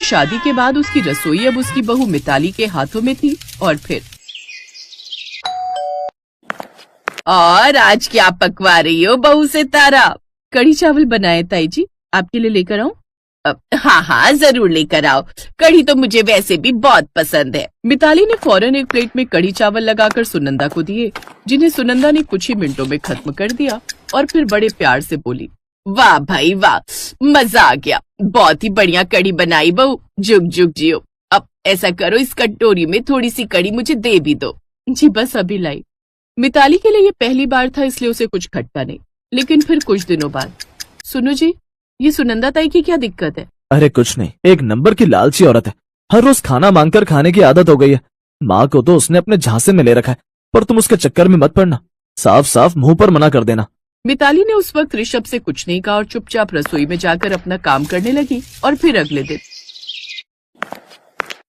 शादी के बाद उसकी रसोई अब उसकी बहू मिताली के हाथों में थी। और आज क्या पकवा रही हो बहू सितारा? कढ़ी चावल बनाए ताई जी, आपके लिए लेकर आऊं? हाँ हाँ जरूर लेकर आओ, कढ़ी तो मुझे वैसे भी बहुत पसंद है। मिताली ने फौरन एक प्लेट में कढ़ी चावल लगाकर सुनंदा को दिए, जिन्हें सुनंदा ने कुछ ही मिनटों में खत्म कर दिया और फिर बड़े प्यार से बोली, वाह भाई वाह, मजा आ गया, बहुत ही बढ़िया कढ़ी बनाई बहू, जुग जुग जियो। अब ऐसा करो, इस कटोरी में थोड़ी सी कढ़ी मुझे दे भी दो। जी बस अभी लाई। मिताली के लिए ये पहली बार था, इसलिए उसे कुछ खटका नहीं। लेकिन फिर कुछ दिनों बाद, सुनो जी, ये सुनंदा ताई की क्या दिक्कत है? अरे कुछ नहीं, एक नंबर की लालची औरत है, हर रोज खाना मांगकर खाने की आदत हो गई है। माँ को तो उसने अपने झांसे में ले रखा है, पर तुम उसके चक्कर में मत पड़ना, साफ साफ मुंह पर मना कर देना। मिताली ने उस वक्त ऋषभ से कुछ नहीं कहा और चुपचाप रसोई में जाकर अपना काम करने लगी। और फिर अगले दिन,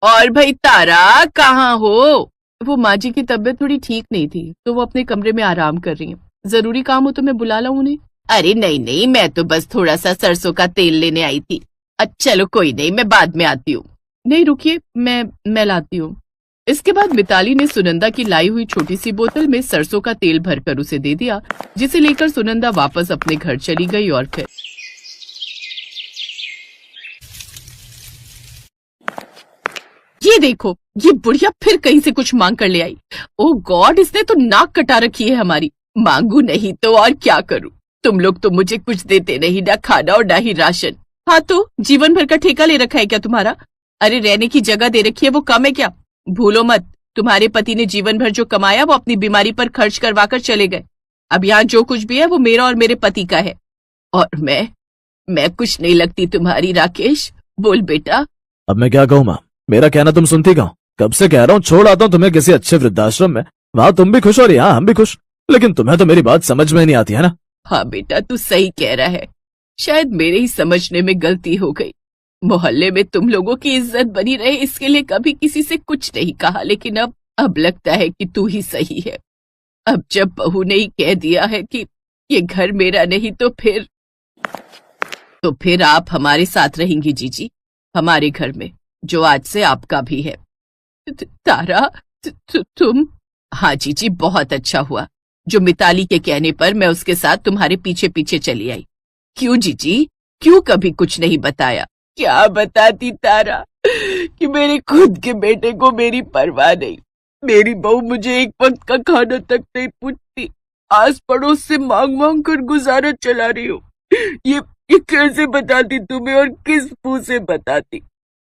और भाई तारा कहाँ हो? वो माँ जी की तबीयत थोड़ी ठीक नहीं थी, तो वो अपने कमरे में आराम कर रही हैं। जरूरी काम हो तो मैं बुला लाऊं उन्हें? अरे नहीं नहीं, मैं तो बस थोड़ा सा सरसों का तेल लेने आई थी। अच्छा चलो कोई नहीं, मैं बाद में आती हूँ। नहीं रुकिए, मैं लाती हूँ। इसके बाद मिताली ने सुनंदा की लाई हुई छोटी सी बोतल में सरसों का तेल भरकर उसे दे दिया, जिसे लेकर सुनंदा वापस अपने घर चली गई। और फिर ये देखो, ये बुढ़िया फिर कहीं से कुछ मांग कर ले आई। ओ गॉड, इसने तो नाक कटा रखी है हमारी। मांगू नहीं तो और क्या करूं? तुम लोग तो मुझे कुछ देते नहीं, ना खाना और ना ही राशन। हाँ तो जीवन भर का ठेका ले रखा है क्या तुम्हारा? अरे रहने की जगह दे रखी है, वो कम है क्या? भूलो मत, तुम्हारे पति ने जीवन भर जो कमाया वो अपनी बीमारी पर खर्च करवा कर चले गए। अब यहाँ जो कुछ भी है वो मेरा और मेरे पति का है। और मैं कुछ नहीं लगती तुम्हारी राकेश। बोल बेटा। अब मैं क्या कहूँ माँ, मेरा कहना तुम सुनती कहो? कब से कह रहा हूँ छोड़ आता हूँ तुम्हें किसी अच्छे वृद्धाश्रम में, वहाँ तुम भी खुश और यहाँ हम भी खुश। लेकिन तुम्हें तो मेरी बात समझ में नहीं आती है ना। हाँ बेटा, तू सही कह रहा है, शायद मेरे ही समझने में गलती हो गई। मोहल्ले में तुम लोगों की इज्जत बनी रहे इसके लिए कभी किसी से कुछ नहीं कहा, लेकिन अब लगता है कि तू ही सही है। अब जब बहू ने ही कह दिया है कि ये घर मेरा नहीं, तो फिर आप हमारे साथ रहेंगी जीजी, हमारे घर में, जो आज से आपका भी है। तारा तुम? हाँ जीजी, बहुत अच्छा हुआ जो मिताली के कहने पर मैं उसके साथ तुम्हारे पीछे पीछे चली आई। क्यों जीजी, क्यों कभी कुछ नहीं बताया? क्या बताती तारा कि मेरे खुद के बेटे को मेरी परवाह नहीं। मेरी बहू मुझे एक वक्त का खाना तक नहीं पूछती, आस पड़ोस से मांग मांग कर गुजारा चला रही हो। ये कैसे बताती तुम्हें और किस मुंह से बताती?